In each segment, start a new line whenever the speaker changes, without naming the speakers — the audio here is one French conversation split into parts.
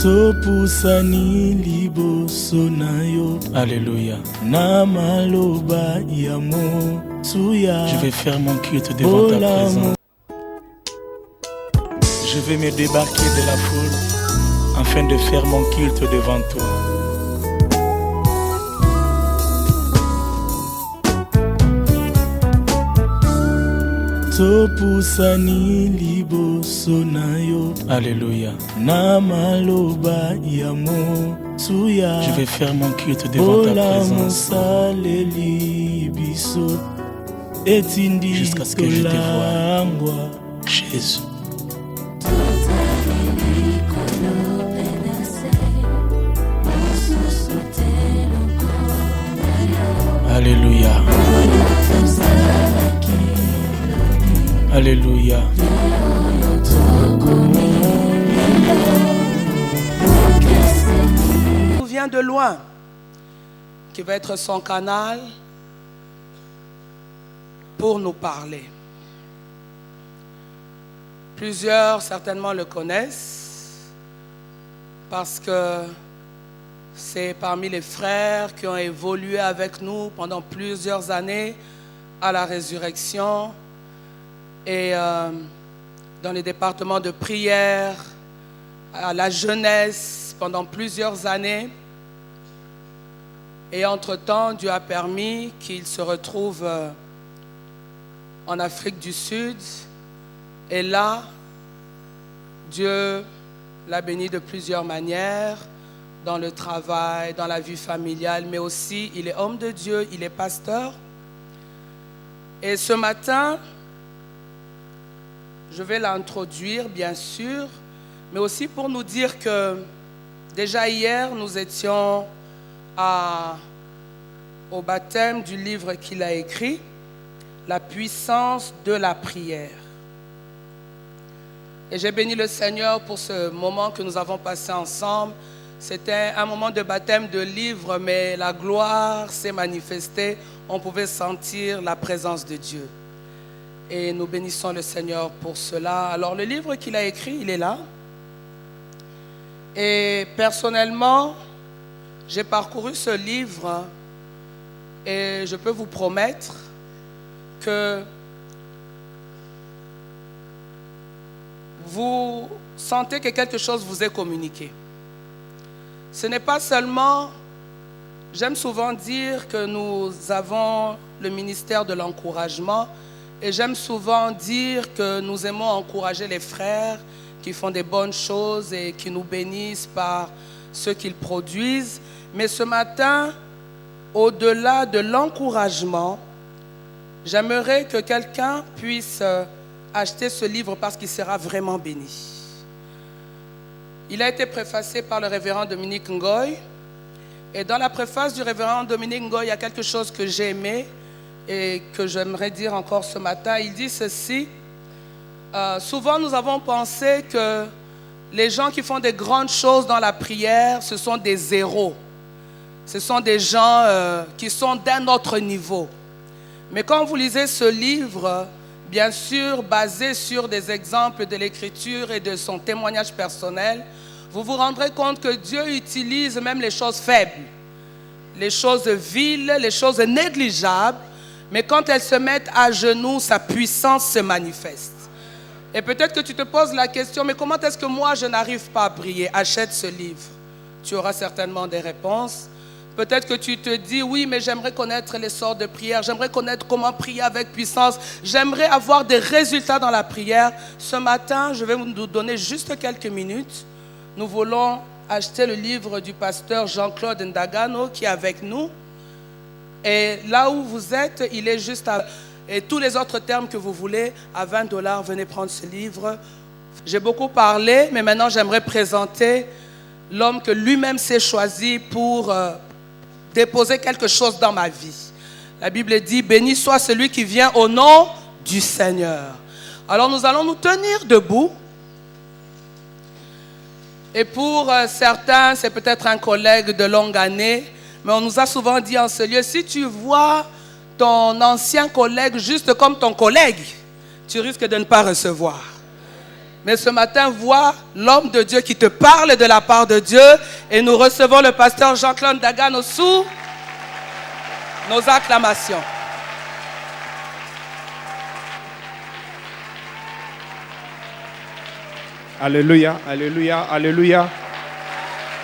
Topusani liboso na yo. Alléluia. Na maloba ya mosuya. Je vais faire mon culte devant ta présence. Je vais me débarquer de la foule afin de faire mon culte devant toi. Topusani liboso na yo. Alléluia. Na maloba ya mosuya. Je vais faire mon culte devant ta présence. Jusqu'à ce que je te voie, Jésus. Alléluia. Alléluia.
Nous vient de loin, qui va être son canal pour nous parler. Plusieurs certainement le connaissent parce que c'est parmi les frères qui ont évolué avec nous pendant plusieurs années à la résurrection et dans les départements de prière, à la jeunesse pendant plusieurs années. Et entre-temps, Dieu a permis qu'il se retrouve en Afrique du Sud. Et là, Dieu l'a béni de plusieurs manières, dans le travail, dans la vie familiale, mais aussi il est homme de Dieu, il est pasteur. Et ce matin, je vais l'introduire, bien sûr, mais aussi pour nous dire que déjà hier, nous étions au baptême du livre qu'il a écrit, La puissance de la prière. Et j'ai béni le Seigneur pour ce moment que nous avons passé ensemble. C'était un moment de baptême de livre, mais la gloire s'est manifestée. On pouvait sentir la présence de Dieu. Et nous bénissons le Seigneur pour cela. Alors le livre qu'il a écrit, il est là. Et personnellement, j'ai parcouru ce livre et je peux vous promettre que vous sentez que quelque chose vous est communiqué. Ce n'est pas seulement, j'aime souvent dire que nous avons le ministère de l'encouragement et j'aime souvent dire que nous aimons encourager les frères qui font des bonnes choses et qui nous bénissent par ce qu'ils produisent. Mais ce matin, au-delà de l'encouragement, j'aimerais que quelqu'un puisse acheter ce livre parce qu'il sera vraiment béni. Il a été préfacé par le révérend Dominique Ngoy. Et dans la préface du révérend Dominique Ngoy, il y a quelque chose que j'ai aimé et que j'aimerais dire encore ce matin. Il dit ceci. Souvent, nous avons pensé que les gens qui font des grandes choses dans la prière, ce sont des héros. Ce sont des gens qui sont d'un autre niveau. Mais quand vous lisez ce livre, bien sûr, basé sur des exemples de l'Écriture et de son témoignage personnel, vous vous rendrez compte que Dieu utilise même les choses faibles, les choses viles, les choses négligeables, mais quand elles se mettent à genoux, sa puissance se manifeste. Et peut-être que tu te poses la question, mais comment est-ce que moi je n'arrive pas à prier? Achète ce livre. Tu auras certainement des réponses. Peut-être que tu te dis, oui, mais j'aimerais connaître les sortes de prière, j'aimerais connaître comment prier avec puissance, j'aimerais avoir des résultats dans la prière. Ce matin, je vais vous donner juste quelques minutes. Nous voulons acheter le livre du pasteur Jean-Claude Ndagano qui est avec nous. Et là où vous êtes, il est juste à... Et tous les autres termes que vous voulez, à $20, venez prendre ce livre. J'ai beaucoup parlé, mais maintenant j'aimerais présenter l'homme que lui-même s'est choisi pour déposer quelque chose dans ma vie. La Bible dit, béni soit celui qui vient au nom du Seigneur. Alors nous allons nous tenir debout. Et pour certains, c'est peut-être un collègue de longue année, mais on nous a souvent dit en ce lieu, si tu vois ton ancien collègue juste comme ton collègue, tu risques de ne pas recevoir. Mais ce matin, vois l'homme de Dieu qui te parle de la part de Dieu. Et nous recevons le pasteur Jean-Claude Dagano sous nos acclamations.
Alléluia, alléluia, alléluia.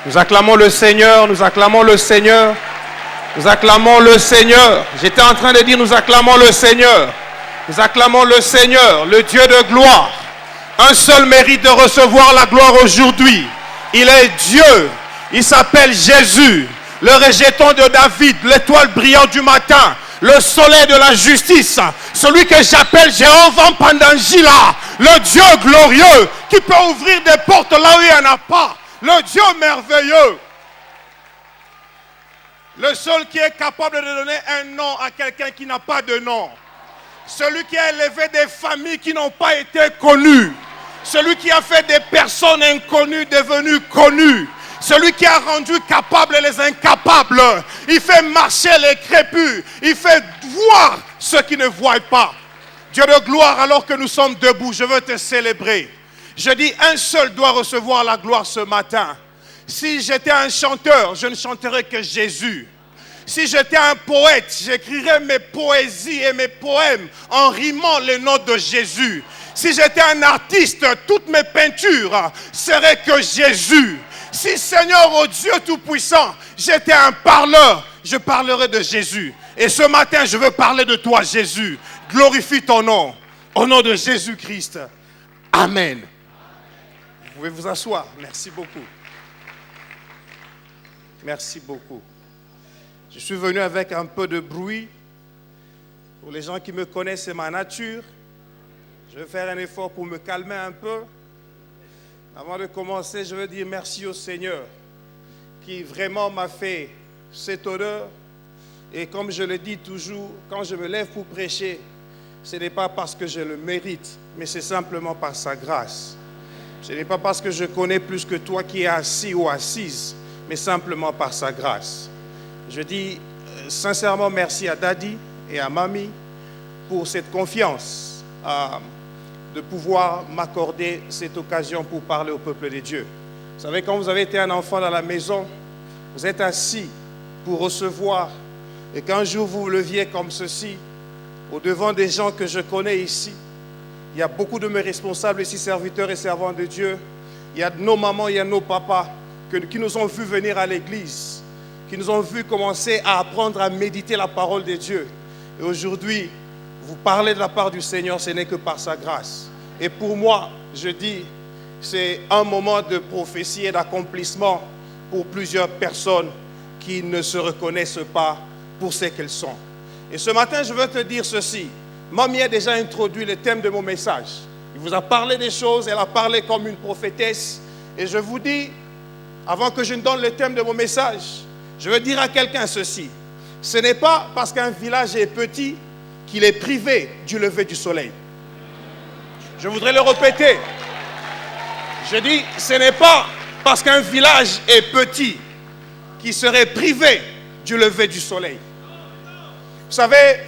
Nous acclamons le Seigneur, nous acclamons le Seigneur. Nous acclamons le Seigneur. J'étais en train de dire, nous acclamons le Seigneur. Nous acclamons le Seigneur, le Dieu de gloire. Un seul mérite de recevoir la gloire aujourd'hui. Il est Dieu. Il s'appelle Jésus. Le rejeton de David, l'étoile brillante du matin, le soleil de la justice. Celui que j'appelle Jéhovah Pandangila. Le Dieu glorieux qui peut ouvrir des portes là où il n'y en a pas. Le Dieu merveilleux. Le seul qui est capable de donner un nom à quelqu'un qui n'a pas de nom. Celui qui a élevé des familles qui n'ont pas été connues. Celui qui a fait des personnes inconnues devenues connues. Celui qui a rendu capables les incapables. Il fait marcher les crépus. Il fait voir ceux qui ne voient pas. Dieu de gloire, alors que nous sommes debout, je veux te célébrer. Je dis, un seul doit recevoir la gloire ce matin. Si j'étais un chanteur, je ne chanterais que Jésus. Si j'étais un poète, j'écrirais mes poésies et mes poèmes en rimant le nom de Jésus. Si j'étais un artiste, toutes mes peintures seraient que Jésus. Si, Seigneur, oh Dieu Tout-Puissant, j'étais un parleur, je parlerais de Jésus. Et ce matin, je veux parler de toi, Jésus. Glorifie ton nom, au nom de Jésus-Christ. Amen. Vous pouvez vous asseoir. Merci beaucoup. Merci beaucoup. Je suis venu avec un peu de bruit. Pour les gens qui me connaissent, c'est ma nature. Je vais faire un effort pour me calmer un peu. Avant de commencer, je veux dire merci au Seigneur qui vraiment m'a fait cet honneur. Et comme je le dis toujours, quand je me lève pour prêcher, ce n'est pas parce que je le mérite, mais c'est simplement par sa grâce. Ce n'est pas parce que je connais plus que toi qui es assis ou assise, mais simplement par sa grâce. Je dis sincèrement merci à Daddy et à Mamie pour cette confiance de pouvoir m'accorder cette occasion pour parler au peuple de Dieu. Vous savez, quand vous avez été un enfant dans la maison, vous êtes assis pour recevoir, et qu'un jour vous vous leviez comme ceci, au devant des gens que je connais ici. Il y a beaucoup de mes responsables ici, serviteurs et servants de Dieu. Il y a nos mamans, il y a nos papas qui nous ont vus venir à l'église, qui nous ont vus commencer à apprendre à méditer la parole de Dieu. Et aujourd'hui, vous parlez de la part du Seigneur, ce n'est que par sa grâce. Et pour moi, je dis, c'est un moment de prophétie et d'accomplissement pour plusieurs personnes qui ne se reconnaissent pas pour ce qu'elles sont. Et ce matin, je veux te dire ceci. Mamie a déjà introduit le thème de mon message. Il vous a parlé des choses, elle a parlé comme une prophétesse. Et je vous dis, avant que je ne donne le thème de mon message, je veux dire à quelqu'un ceci. Ce n'est pas parce qu'un village est petit qu'il est privé du lever du soleil. Je voudrais le répéter. Je dis, ce n'est pas parce qu'un village est petit qu'il serait privé du lever du soleil. Vous savez,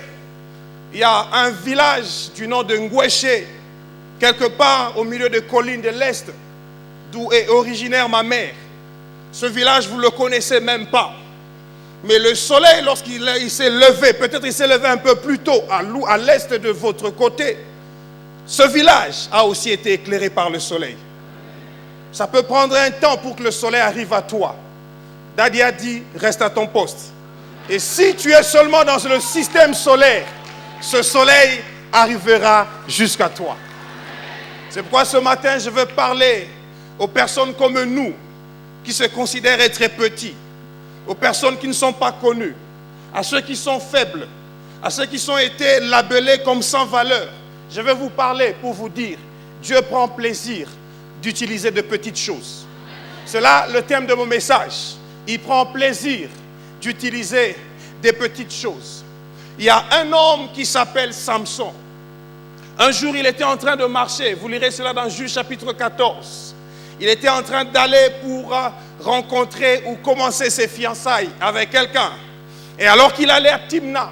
il y a un village du nom de Ngweshe, quelque part au milieu des collines de l'Est, d'où est originaire ma mère. Ce village, vous ne le connaissez même pas. Mais le soleil, lorsqu'il s'est levé, peut-être il s'est levé un peu plus tôt, à l'est de votre côté, ce village a aussi été éclairé par le soleil. Ça peut prendre un temps pour que le soleil arrive à toi. Daddy a dit, reste à ton poste. Et si tu es seulement dans le système solaire, ce soleil arrivera jusqu'à toi. C'est pourquoi ce matin, je veux parler aux personnes comme nous, qui se considèrent être petits, aux personnes qui ne sont pas connues, à ceux qui sont faibles, à ceux qui ont été labellés comme sans valeur. Je vais vous parler pour vous dire, Dieu prend plaisir d'utiliser de petites choses. C'est là le thème de mon message. Il prend plaisir d'utiliser des petites choses. Il y a un homme qui s'appelle Samson. Un jour, il était en train de marcher. Vous lirez cela dans Juge chapitre 14. Il était en train d'aller pour rencontrer ou commencer ses fiançailles avec quelqu'un. Et alors qu'il allait à Timna,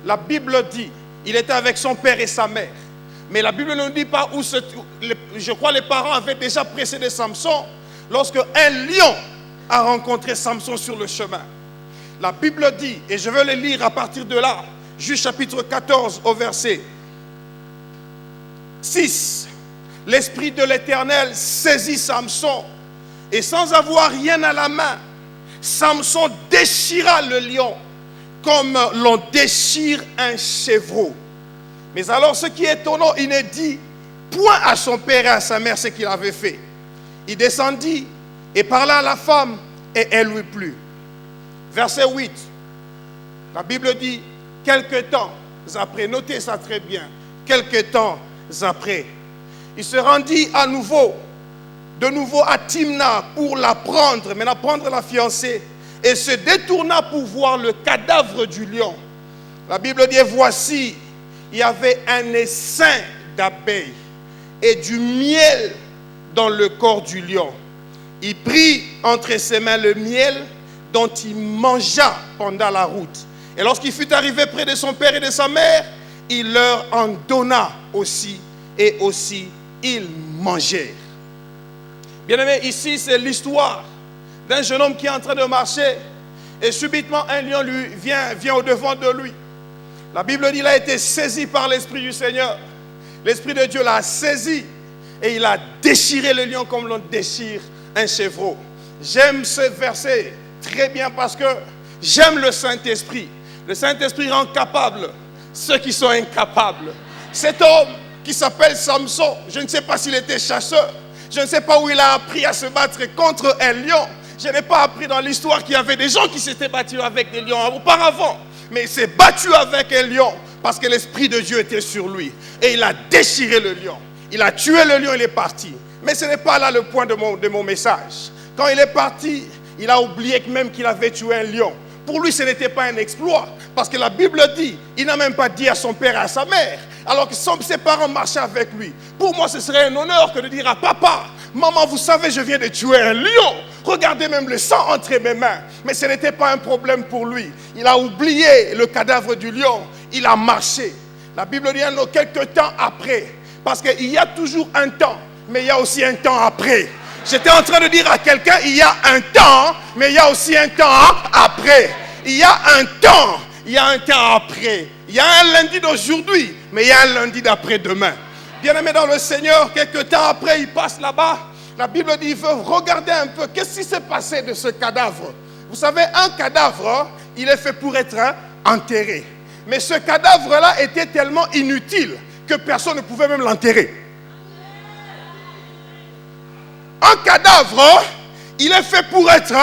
la Bible dit, il était avec son père et sa mère. Mais la Bible ne nous dit pas où je crois les parents avaient déjà précédé Samson lorsque un lion a rencontré Samson sur le chemin. La Bible dit, et je vais le lire à partir de là, Juge chapitre 14 au verset 6. L'Esprit de l'Éternel saisit Samson et sans avoir rien à la main, Samson déchira le lion comme l'on déchire un chevreau. Mais alors ce qui est étonnant, il ne dit point à son père et à sa mère ce qu'il avait fait. Il descendit et parla à la femme et elle lui plut. Verset 8, la Bible dit, quelque temps après, notez ça très bien, quelque temps après, il se rendit de nouveau à Timna pour la prendre, maintenant prendre la fiancée, et se détourna pour voir le cadavre du lion. La Bible dit, voici, il y avait un essaim d'abeilles et du miel dans le corps du lion. Il prit entre ses mains le miel dont il mangea pendant la route. Et lorsqu'il fut arrivé près de son père et de sa mère, il leur en donna aussi, et aussi ils mangèrent. Bien-aimés, ici c'est l'histoire d'un jeune homme qui est en train de marcher et subitement un lion lui vient au-devant de lui. La Bible dit qu'il a été saisi par l'Esprit du Seigneur. L'Esprit de Dieu l'a saisi et il a déchiré le lion comme l'on déchire un chevreau. J'aime ce verset très bien parce que j'aime le Saint-Esprit. Le Saint-Esprit rend capable ceux qui sont incapables. Cet homme qui s'appelle Samson, je ne sais pas s'il était chasseur, je ne sais pas où il a appris à se battre contre un lion. Je n'ai pas appris dans l'histoire qu'il y avait des gens qui s'étaient battus avec des lions auparavant. Mais il s'est battu avec un lion parce que l'Esprit de Dieu était sur lui. Et il a déchiré le lion. Il a tué le lion, il est parti. Mais ce n'est pas là le point de mon message. Quand il est parti, il a oublié même qu'il avait tué un lion. Pour lui, ce n'était pas un exploit. Parce que la Bible dit, il n'a même pas dit à son père et à sa mère. Alors que ses parents marchaient avec lui. Pour moi, ce serait un honneur que de dire à papa, maman, vous savez, je viens de tuer un lion. Regardez même le sang entre mes mains. Mais ce n'était pas un problème pour lui. Il a oublié le cadavre du lion. Il a marché. La Bible dit quelques temps après. Parce qu'il y a toujours un temps, mais il y a aussi un temps après. J'étais en train de dire à quelqu'un, il y a un temps, mais il y a aussi un temps après. Il y a un temps, il y a un temps après. Il y a un lundi d'aujourd'hui, mais il y a un lundi d'après-demain. Bien-aimé dans le Seigneur, quelques temps après, il passe là-bas. La Bible dit, il veut regarder un peu, qu'est-ce qui s'est passé de ce cadavre? Vous savez, un cadavre, il est fait pour être enterré. Mais ce cadavre-là était tellement inutile que personne ne pouvait même l'enterrer. Un cadavre, il est fait pour être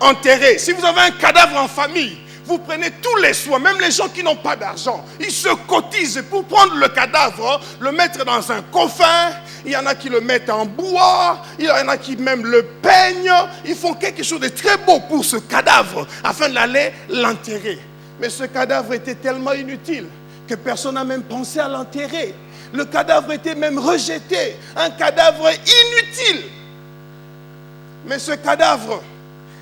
enterré. Si vous avez un cadavre en famille, vous prenez tous les soins, même les gens qui n'ont pas d'argent, ils se cotisent pour prendre le cadavre, le mettre dans un coffin. Il y en a qui le mettent en bois, il y en a qui même le peignent. Ils font quelque chose de très beau pour ce cadavre afin d'aller l'enterrer. Mais ce cadavre était tellement inutile que personne n'a même pensé à l'enterrer. Le cadavre était même rejeté, un cadavre inutile. Mais ce cadavre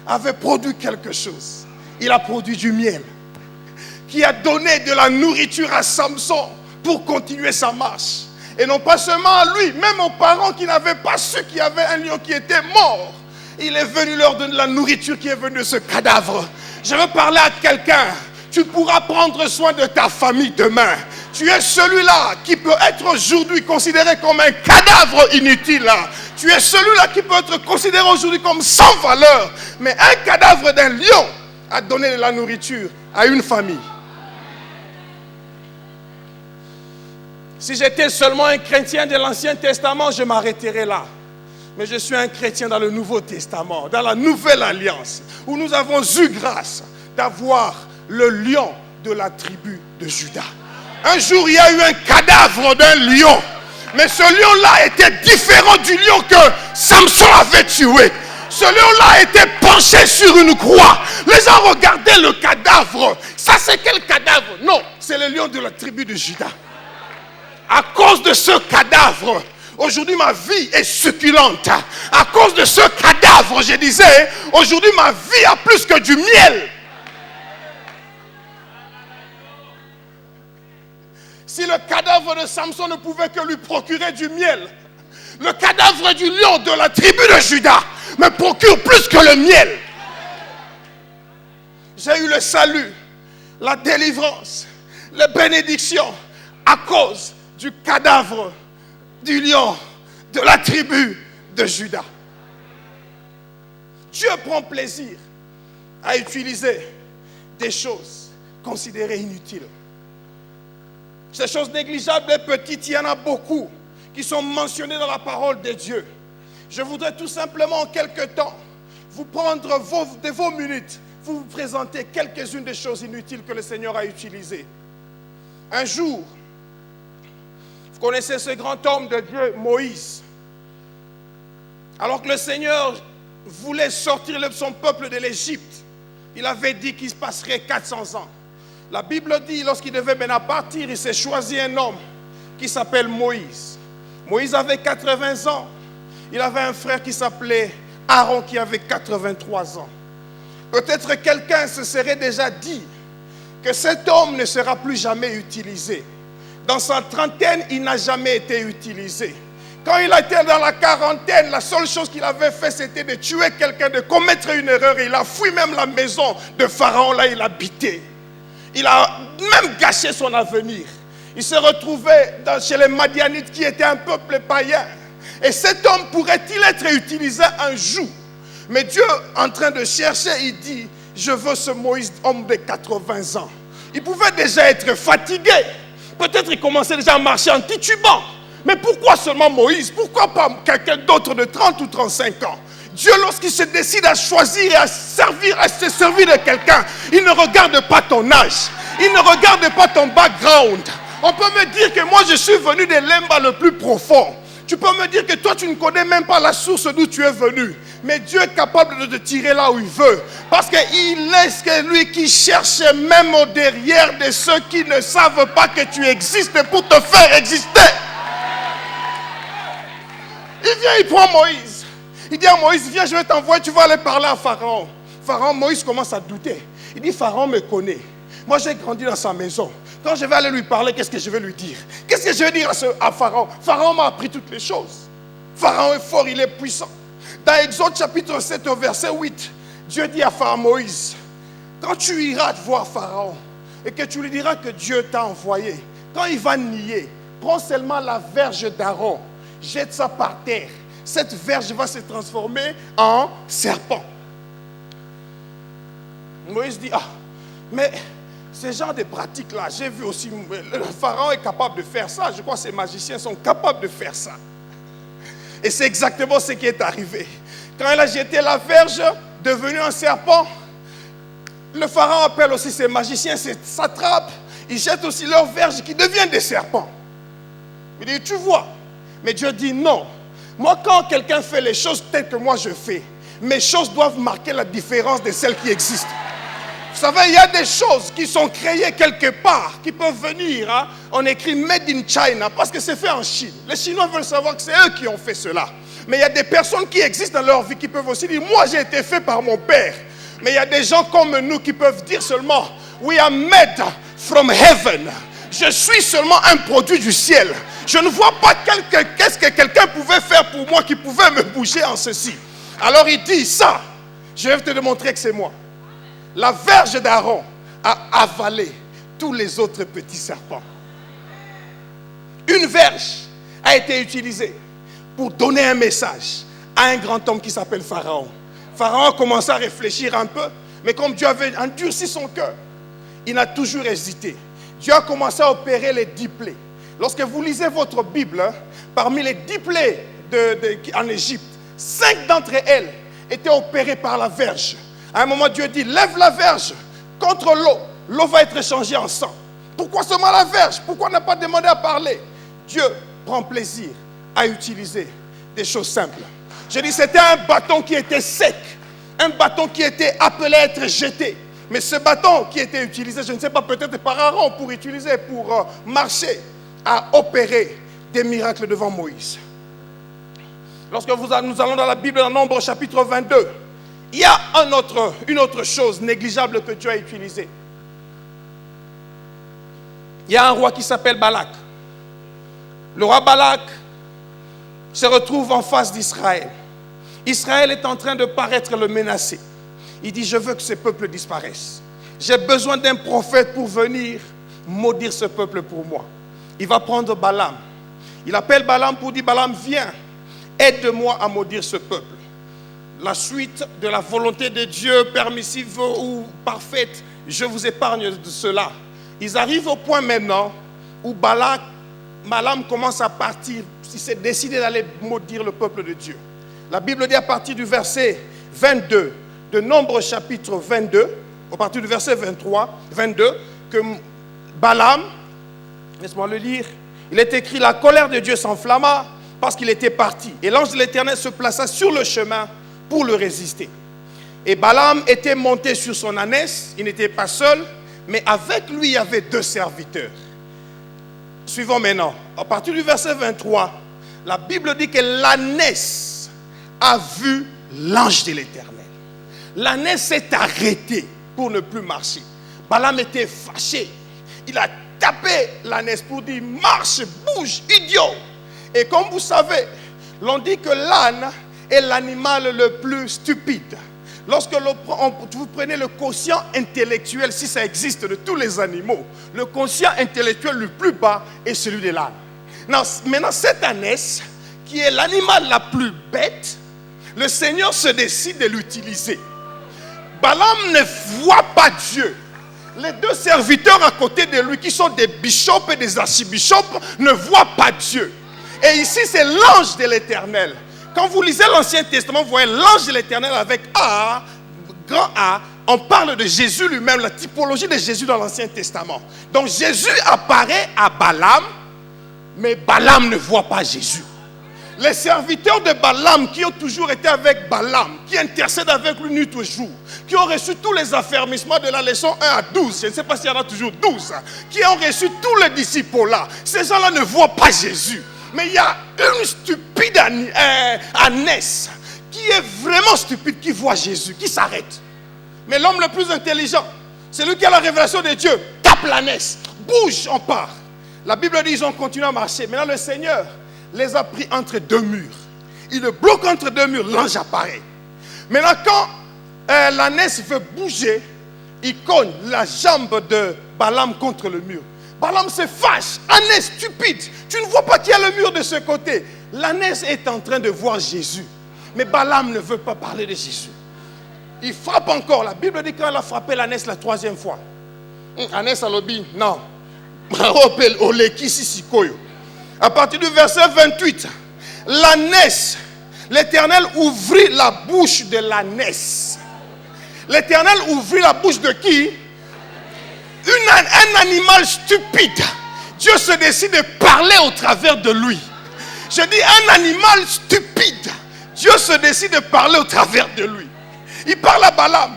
avait produit quelque chose. Il a produit du miel qui a donné de la nourriture à Samson pour continuer sa marche. Et non pas seulement à lui, même aux parents qui n'avaient pas su qu'il y avait un lion qui était mort. Il est venu leur donner la nourriture qui est venue de ce cadavre. Je veux parler à quelqu'un. Tu pourras prendre soin de ta famille demain. Tu es celui-là qui peut être aujourd'hui considéré comme un cadavre inutile. Tu es celui-là qui peut être considéré aujourd'hui comme sans valeur. Mais un cadavre d'un lion a donné de la nourriture à une famille. Si j'étais seulement un chrétien de l'Ancien Testament, je m'arrêterais là. Mais je suis un chrétien dans le Nouveau Testament, dans la Nouvelle Alliance, où nous avons eu grâce d'avoir le lion de la tribu de Juda. Un jour, il y a eu un cadavre d'un lion. Mais ce lion-là était différent du lion que Samson avait tué. Ce lion-là était penché sur une croix. Les gens regardaient le cadavre. Ça, c'est quel cadavre? Non, c'est le lion de la tribu de Juda. À cause de ce cadavre, aujourd'hui ma vie est succulente. À cause de ce cadavre, je disais, aujourd'hui ma vie a plus que du miel. Si le cadavre de Samson ne pouvait que lui procurer du miel, le cadavre du lion de la tribu de Juda me procure plus que le miel. J'ai eu le salut, la délivrance, les bénédictions à cause du cadavre du lion de la tribu de Juda. Dieu prend plaisir à utiliser des choses considérées inutiles. Ces choses négligeables et petites, il y en a beaucoup qui sont mentionnées dans la parole de Dieu. Je voudrais tout simplement en quelques temps vous prendre vos minutes, vous présenter quelques-unes des choses inutiles que le Seigneur a utilisées. Un jour, vous connaissez ce grand homme de Dieu, Moïse. Alors que le Seigneur voulait sortir son peuple de l'Égypte, il avait dit qu'il se passerait 400 ans. La Bible dit, lorsqu'il devait maintenant partir, il s'est choisi un homme qui s'appelle Moïse. Moïse avait 80 ans. Il avait un frère qui s'appelait Aaron qui avait 83 ans. Peut-être quelqu'un se serait déjà dit que cet homme ne sera plus jamais utilisé. Dans sa trentaine, il n'a jamais été utilisé. Quand il était dans la quarantaine, la seule chose qu'il avait fait, c'était de tuer quelqu'un, de commettre une erreur. Et il a fui même la maison de Pharaon, là il habitait. Il a même gâché son avenir. Il se retrouvait chez les Madianites qui étaient un peuple païen. Et cet homme pourrait-il être utilisé un jour? Mais Dieu, en train de chercher, il dit, je veux ce Moïse, homme de 80 ans. Il pouvait déjà être fatigué. Peut-être il commençait déjà à marcher en titubant. Mais pourquoi seulement Moïse? Pourquoi pas quelqu'un d'autre de 30 ou 35 ans? Dieu, lorsqu'il se décide à choisir et à se servir de quelqu'un, il ne regarde pas ton âge. Il ne regarde pas ton background. On peut me dire que moi je suis venu de l'Emba le plus profond. Tu peux me dire que toi tu ne connais même pas la source d'où tu es venu. Mais Dieu est capable de te tirer là où il veut. Parce qu'il est celui qui cherche même au derrière de ceux qui ne savent pas que tu existes pour te faire exister. Il vient, il prend Moïse. Il dit à Moïse, viens, je vais t'envoyer, tu vas aller parler à Pharaon. Moïse commence à douter. Il dit, Pharaon me connaît. Moi, j'ai grandi dans sa maison. Quand je vais aller lui parler, qu'est-ce que je vais lui dire? Qu'est-ce que je vais dire à Pharaon? Pharaon m'a appris toutes les choses. Pharaon est fort, il est puissant. Dans Exode chapitre 7, au verset 8, Dieu dit à Pharaon, Moïse, quand tu iras voir Pharaon et que tu lui diras que Dieu t'a envoyé, quand il va nier, prends seulement la verge d'Aaron, jette ça par terre. Cette verge va se transformer en serpent. Moïse dit, mais ce genre de pratiques-là, j'ai vu aussi, le Pharaon est capable de faire ça. Je crois que ces magiciens sont capables de faire ça. Et c'est exactement ce qui est arrivé. Quand il a jeté la verge, devenu un serpent, le Pharaon appelle aussi ses magiciens, ses satrapes. Ils jettent aussi leur verge qui devient des serpents. Il dit, tu vois. Mais Dieu dit non. Moi, quand quelqu'un fait les choses telles que moi je fais, mes choses doivent marquer la différence de celles qui existent. Vous savez, il y a des choses qui sont créées quelque part, qui peuvent venir. On écrit Made in China parce que c'est fait en Chine. Les Chinois veulent savoir que c'est eux qui ont fait cela. Mais il y a des personnes qui existent dans leur vie qui peuvent aussi dire, moi j'ai été fait par mon père. Mais il y a des gens comme nous qui peuvent dire seulement, we are made from heaven. Je suis seulement un produit du ciel. Je ne vois pas qu'est-ce que quelqu'un pouvait faire pour moi qui pouvait me bouger en ceci. Alors il dit ça, je vais te démontrer que c'est moi. La verge d'Aaron a avalé tous les autres petits serpents. Une verge a été utilisée pour donner un message à un grand homme qui s'appelle Pharaon. Pharaon a commencé à réfléchir un peu, mais comme Dieu avait endurci son cœur, il a toujours hésité. Dieu a commencé à opérer les 10 plaies. Lorsque vous lisez votre Bible, parmi les 10 plaies en Égypte, 5 d'entre elles étaient opérées par la verge. À un moment, Dieu dit, lève la verge contre l'eau. L'eau va être échangée en sang. Pourquoi seulement la verge? Pourquoi ne pas demander à parler? Dieu prend plaisir à utiliser des choses simples. Je dis, c'était un bâton qui était sec. Un bâton qui était appelé à être jeté. Mais ce bâton qui était utilisé, je ne sais pas, peut-être par Aaron pour utiliser, pour marcher, a opéré des miracles devant Moïse. Lorsque nous allons dans la Bible, dans Nombre chapitre 22, il y a une autre chose négligeable que Dieu a utilisée. il y a un roi qui s'appelle Balak. Le roi Balak se retrouve en face d'Israël. Israël est en train de paraître le menacer. Il dit, je veux que ce peuple disparaisse. J'ai besoin d'un prophète pour venir maudire ce peuple pour moi. Il va prendre Balaam. Il appelle Balaam pour dire, Balaam, viens, aide-moi à maudire ce peuple. La suite de la volonté de Dieu, permissive ou parfaite, je vous épargne de cela. Ils arrivent au point maintenant où Balaam commence à partir. Il s'est décidé d'aller maudire le peuple de Dieu. La Bible dit à partir du verset 22, de Nombre chapitre 22, à partir du verset 22, que Balaam, laisse-moi le lire, il est écrit, la colère de Dieu s'enflamma parce qu'il était parti. Et l'ange de l'Éternel se plaça sur le chemin pour le résister. Et Balaam était monté sur son ânesse, il n'était pas seul, mais avec lui il y avait 2 serviteurs. Suivons maintenant. À partir du verset 23, la Bible dit que l'ânesse a vu l'ange de l'Éternel. L'ânesse s'est arrêtée pour ne plus marcher. Balaam était fâché. Il a tapé l'ânesse pour dire, marche, bouge, idiot. Et comme vous savez, l'on dit que l'âne est l'animal le plus stupide. Lorsque vous prenez le quotient intellectuel, si ça existe de tous les animaux, le quotient intellectuel le plus bas est celui de l'âne. Maintenant, cette ânesse, qui est l'animal la plus bête, le Seigneur se décide de l'utiliser. Balaam ne voit pas Dieu. Les 2 serviteurs à côté de lui, qui sont des bishops et des archibishops, ne voient pas Dieu. Et ici, c'est l'ange de l'Éternel. Quand vous lisez l'Ancien Testament, vous voyez l'ange de l'Éternel avec A, grand A. On parle de Jésus lui-même, la typologie de Jésus dans l'Ancien Testament. Donc Jésus apparaît à Balaam, mais Balaam ne voit pas Jésus. Les serviteurs de Balaam qui ont toujours été avec Balaam, qui intercèdent avec lui nuit ou jour, qui ont reçu tous les affermissements de la leçon 1 à 12, je ne sais pas s'il y en a toujours 12, qui ont reçu tous les disciples là, ces gens-là ne voient pas Jésus. Mais il y a une stupide ânesse qui est vraiment stupide, qui voit Jésus, qui s'arrête. Mais l'homme le plus intelligent, celui qui a la révélation de Dieu, tape l'ânesse, bouge, on part. La Bible dit qu'ils ont continué à marcher. Maintenant le Seigneur les a pris entre 2 murs. Il le bloque entre 2 murs, l'ange apparaît. Maintenant quand l'ânesse veut bouger, il cogne la jambe de Balaam contre le mur. Balaam se fâche. Ânesse stupide, tu ne vois pas qu'il y a le mur de ce côté. L'ânesse est en train de voir Jésus. Mais Balaam ne veut pas parler de Jésus. Il frappe encore. La Bible dit quand il a frappé l'ânesse la 3e fois. Ânesse a lobby, non. À partir du verset 28, l'ânesse, l'Éternel ouvrit la bouche de l'ânesse. L'Éternel ouvrit la bouche de qui? Un animal stupide. Dieu se décide de parler au travers de lui. Je dis un animal stupide. Dieu se décide de parler au travers de lui. Il parle à Balaam.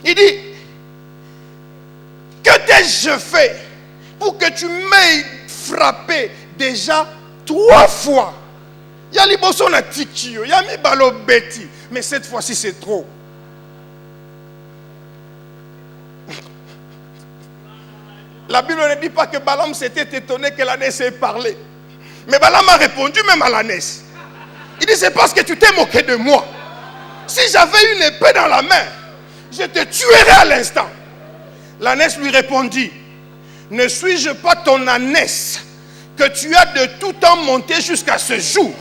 Il dit, que t'ai-je fait pour que tu m'aies frappé déjà 3 fois? Il y a les bossons à Tikio, il y a mis balo beti, mais cette fois-ci c'est trop. La Bible ne dit pas que Balaam s'était étonné que l'ânesse ait parlé. Mais Balaam a répondu même à l'ânesse. Il dit, c'est parce que tu t'es moqué de moi. Si j'avais une épée dans la main, je te tuerais à l'instant. L'ânesse lui répondit, ne suis-je pas ton ânesse que tu as de tout temps monté jusqu'à ce jour?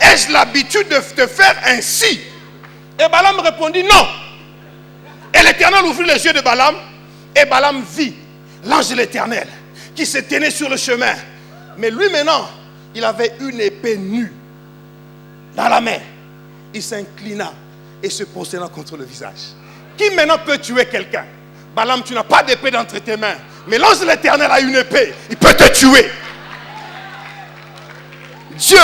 Ai-je l'habitude de te faire ainsi? Et Balaam répondit, non. Et l'Éternel ouvrit les yeux de Balaam, et Balaam vit l'ange de l'Éternel qui se tenait sur le chemin. Mais lui maintenant, il avait une épée nue dans la main. Il s'inclina et se prosterna contre le visage. Qui maintenant peut tuer quelqu'un? Balaam, tu n'as pas d'épée d'entre tes mains. Mais l'ange de l'Éternel a une épée. Il peut te tuer. Dieu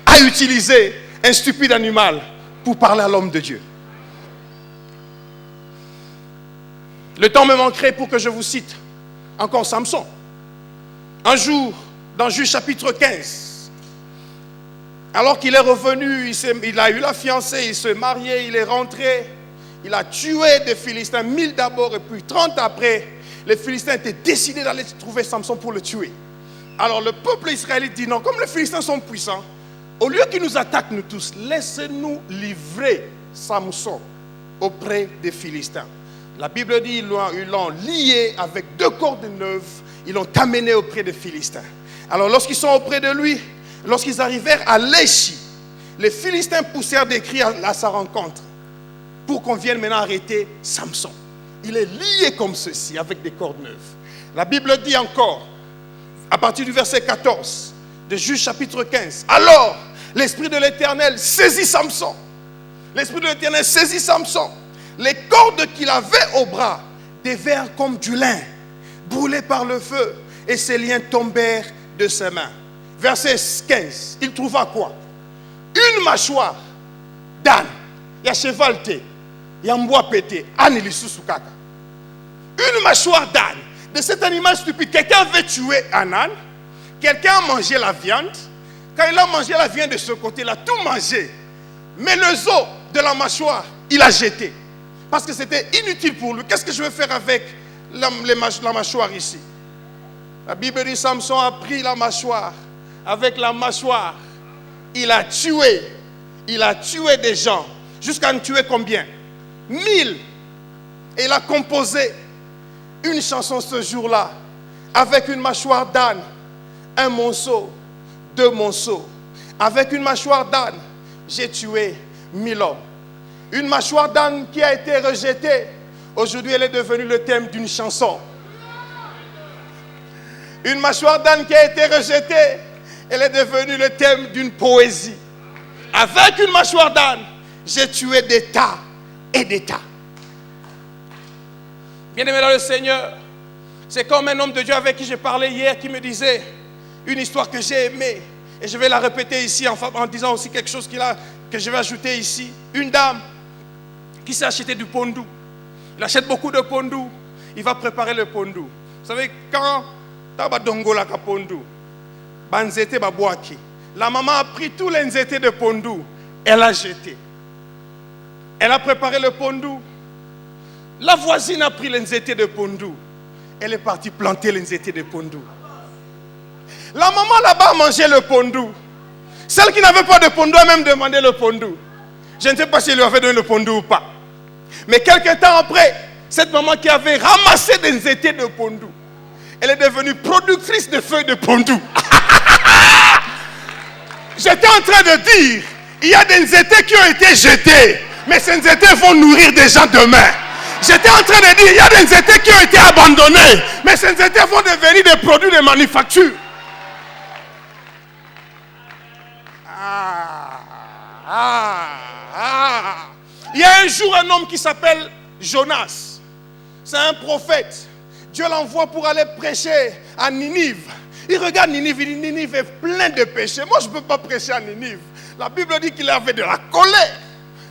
a utilisé un stupide animal pour parler à l'homme de Dieu. Le temps me manquerait pour que je vous cite encore Samson. Un jour, dans Juge chapitre 15, alors qu'il est revenu, il a eu la fiancée, il s'est marié, il est rentré, il a tué des Philistins, 1000 d'abord et puis 30 après. les Philistins étaient décidés d'aller trouver Samson pour le tuer. Alors le peuple israélite dit non, comme les Philistins sont puissants, au lieu qu'ils nous attaquent nous tous, laissez-nous livrer Samson auprès des Philistins. La Bible dit ils l'ont lié avec 2 cordes neuves, ils l'ont amené auprès des Philistins. Alors lorsqu'ils sont auprès de lui, lorsqu'ils arrivèrent à Léchi, les Philistins poussèrent des cris à sa rencontre pour qu'on vienne maintenant arrêter Samson. Il est lié comme ceci avec des cordes neuves. La Bible dit encore, à partir du verset 14 de Juge chapitre 15, alors l'Esprit de l'Éternel saisit Samson. L'Esprit de l'Éternel saisit Samson. Les cordes qu'il avait au bras devinrent comme du lin, brûlés par le feu, et ses liens tombèrent de ses mains. Verset 15, il trouva quoi? Une mâchoire d'âne. Il y a cheval, il y a mbois pété, âne il sous-sous-kaka. Une mâchoire d'âne. De cet animal stupide, quelqu'un avait tué un âne, quelqu'un a mangé la viande. Quand il a mangé la viande de ce côté, il a tout mangé. Mais le os de la mâchoire, il a jeté. Parce que c'était inutile pour lui. Qu'est-ce que je vais faire avec la mâchoire ici? La Bible dit Samson a pris la mâchoire. Avec la mâchoire, il a tué des gens. Jusqu'à en tuer combien? 1000. Et il a composé une chanson ce jour-là. Avec une mâchoire d'âne, un monceau, 2 monceaux. Avec une mâchoire d'âne, j'ai tué 1000 hommes. Une mâchoire d'âne qui a été rejetée, aujourd'hui elle est devenue le thème d'une chanson. Une mâchoire d'âne qui a été rejetée, elle est devenue le thème d'une poésie. Avec une mâchoire d'âne, j'ai tué des tas et des tas. Bien-aimé dans le Seigneur, c'est comme un homme de Dieu avec qui j'ai parlé hier qui me disait une histoire que j'ai aimée. Et je vais la répéter ici en disant aussi quelque chose que je vais ajouter ici. Une dame qui s'est acheté du pondou. Il achète beaucoup de pondou. Il va préparer le pondou. Vous savez, quand Taba Dongola ka pondou, banzete babouaki, la maman a pris tous les nzete de pondou. Elle a jeté. Elle a préparé le pondou. La voisine a pris les nzete de pondou. Elle est partie planter les nzete de pondou. La maman là-bas a mangé le pondou. Celle qui n'avait pas de pondou a même demandé le pondou. Je ne sais pas si elle lui avait donné le pondou ou pas. Mais quelques temps après, cette maman qui avait ramassé des nzete de pondou, elle est devenue productrice de feuilles de pondou. J'étais en train de dire, il y a des nzete qui ont été jetés, mais ces nzete vont nourrir des gens demain. J'étais en train de dire, il y a des nzete qui ont été abandonnés, mais ces nzete vont devenir des produits de manufacture. Il y a un jour un homme qui s'appelle Jonas. C'est un prophète. Dieu l'envoie pour aller prêcher à Ninive. Il regarde Ninive, il dit Ninive est plein de péchés. Moi je ne peux pas prêcher à Ninive. La Bible dit qu'il avait de la colère.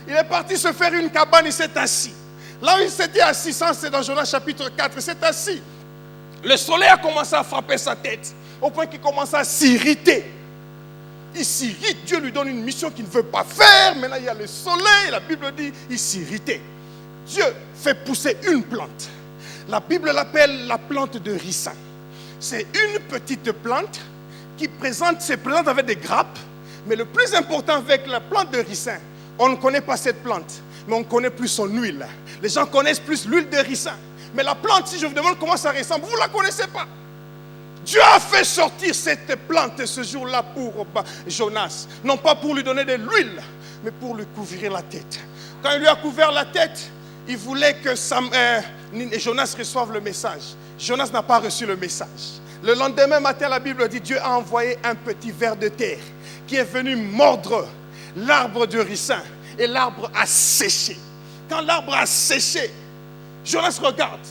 Il est parti se faire une cabane, il s'est assis. Là où il s'était assis, c'est dans Jonas chapitre 4, il s'est assis. Le soleil a commencé à frapper sa tête, au point qu'il commence à s'irriter. Il s'irrite, Dieu lui donne une mission qu'il ne veut pas faire. Maintenant il y a le soleil, la Bible dit, il s'irritait. Dieu fait pousser une plante. La Bible l'appelle la plante de ricin. C'est une petite plante qui se présente avec des grappes. Mais le plus important avec la plante de ricin, on ne connaît pas cette plante, mais on connaît plus son huile. Les gens connaissent plus l'huile de ricin. Mais la plante, si je vous demande comment ça ressemble, vous ne la connaissez pas. Dieu a fait sortir cette plante ce jour-là pour Jonas. Non pas pour lui donner de l'huile, mais pour lui couvrir la tête. Quand il lui a couvert la tête, il voulait que Jonas reçoive le message. Jonas n'a pas reçu le message. Le lendemain matin, la Bible dit, Dieu a envoyé un petit ver de terre qui est venu mordre l'arbre de ricin. Et l'arbre a séché. Quand l'arbre a séché, Jonas regarde.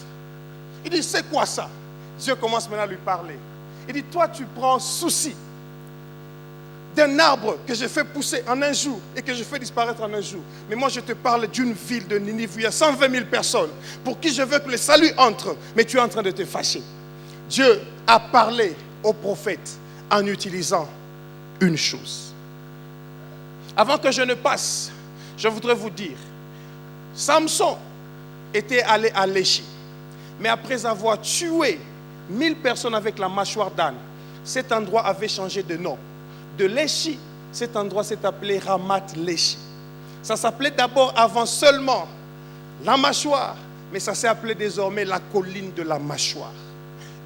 Il dit, c'est quoi ça? Dieu commence maintenant à lui parler. Il dit, toi tu prends souci d'un arbre que je fais pousser en un jour et que je fais disparaître en un jour. Mais moi je te parle d'une ville de Ninive où il y a 120 000 personnes pour qui je veux que le salut entre. Mais tu es en train de te fâcher. Dieu a parlé au prophète en utilisant une chose. Avant que je ne passe, je voudrais vous dire, Samson était allé à Léchi. Mais après avoir tué 1000 personnes avec la mâchoire d'âne, cet endroit avait changé de nom. De Léchi, cet endroit s'est appelé Ramat Léchi. Ça s'appelait d'abord avant seulement la mâchoire, mais ça s'est appelé désormais la colline de la mâchoire.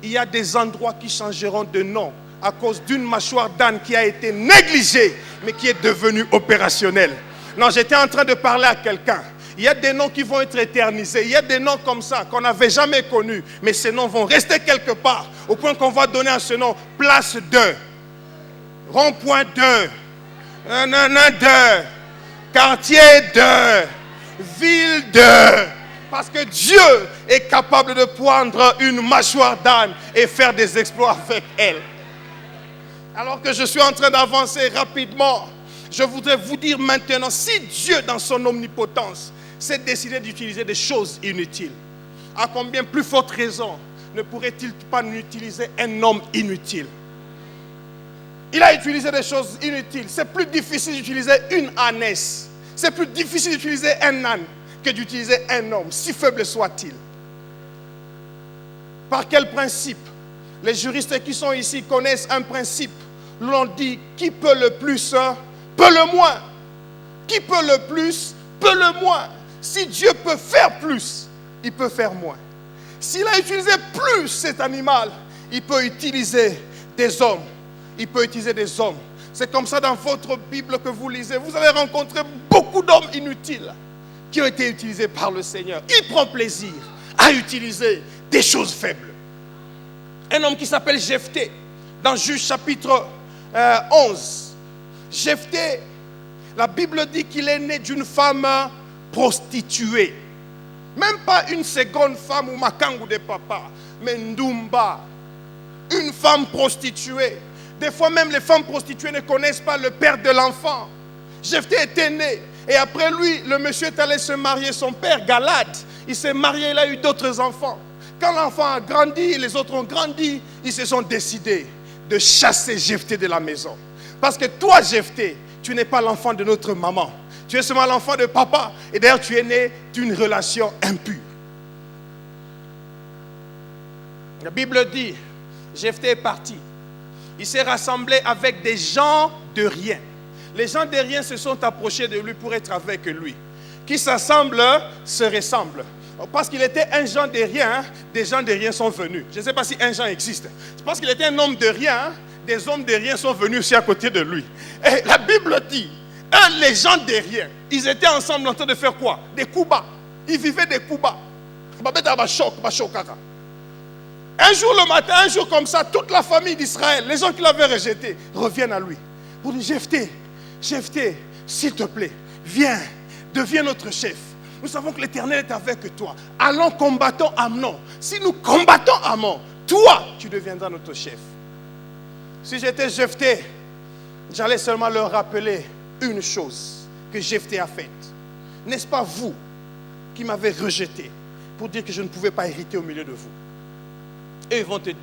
Il y a des endroits qui changeront de nom à cause d'une mâchoire d'âne qui a été négligée, mais qui est devenue opérationnelle. Non, j'étais en train de parler à quelqu'un. Il y a des noms qui vont être éternisés. Il y a des noms comme ça qu'on n'avait jamais connus. Mais ces noms vont rester quelque part. Au point qu'on va donner à ce nom place 2, rond-point 2, nanana 2, quartier 2, ville 2. Parce que Dieu est capable de prendre une mâchoire d'âne et faire des exploits avec elle. Alors que je suis en train d'avancer rapidement, je voudrais vous dire maintenant, si Dieu dans son omnipotence s'est décidé d'utiliser des choses inutiles, à combien plus forte raison ne pourrait-il pas utiliser un homme inutile? Il a utilisé des choses inutiles. C'est plus difficile d'utiliser une ânesse. C'est plus difficile d'utiliser un âne que d'utiliser un homme, si faible soit-il. Par quel principe? Les juristes qui sont ici connaissent un principe. L'on dit qui peut le plus, peut le moins. Qui peut le plus, peut le moins. Si Dieu peut faire plus, il peut faire moins. S'il a utilisé plus cet animal, il peut utiliser des hommes. Il peut utiliser des hommes. C'est comme ça dans votre Bible que vous lisez. Vous allez rencontrer beaucoup d'hommes inutiles qui ont été utilisés par le Seigneur. Il prend plaisir à utiliser des choses faibles. Un homme qui s'appelle Jephthé, dans Juge chapitre 11. Jephthé, la Bible dit qu'il est né d'une femme prostituée. Même pas une seconde femme ou makangu de papa, mais Ndumba. Une femme prostituée. Des fois même les femmes prostituées ne connaissent pas le père de l'enfant. Jephthé était né. Et après lui, le monsieur est allé se marier. Son père, Galad, il s'est marié, il a eu d'autres enfants. Quand l'enfant a grandi, les autres ont grandi, ils se sont décidés de chasser Jephthé de la maison. Parce que toi, Jephthé, tu n'es pas l'enfant de notre maman. Tu es seulement l'enfant de papa. Et d'ailleurs, tu es né d'une relation impure. La Bible dit, Jephthé est parti. Il s'est rassemblé avec des gens de rien. Les gens de rien se sont approchés de lui pour être avec lui. Qui s'assemblent, se ressemblent. Parce qu'il était un gens de rien, des gens de rien sont venus. Je ne sais pas si un gens existe. C'est parce qu'il était un homme de rien, des hommes de rien sont venus aussi à côté de lui. Et la Bible dit, les gens de rien, ils étaient ensemble en train de faire quoi? Des coups bas. Ils vivaient des coups bas. Un jour le matin, un jour comme ça, toute la famille d'Israël, les gens qui l'avaient rejeté, reviennent à lui. Pour dire, Jephthé, s'il te plaît, viens, deviens notre chef. Nous savons que l'Éternel est avec toi. Allons, combattons Amnon. Si nous combattons Amnon, toi, tu deviendras notre chef. Si j'étais Jephthé, j'allais seulement leur rappeler une chose que Jephthé a faite. N'est-ce pas vous qui m'avez rejeté pour dire que je ne pouvais pas hériter au milieu de vous? Et ils vont te dire,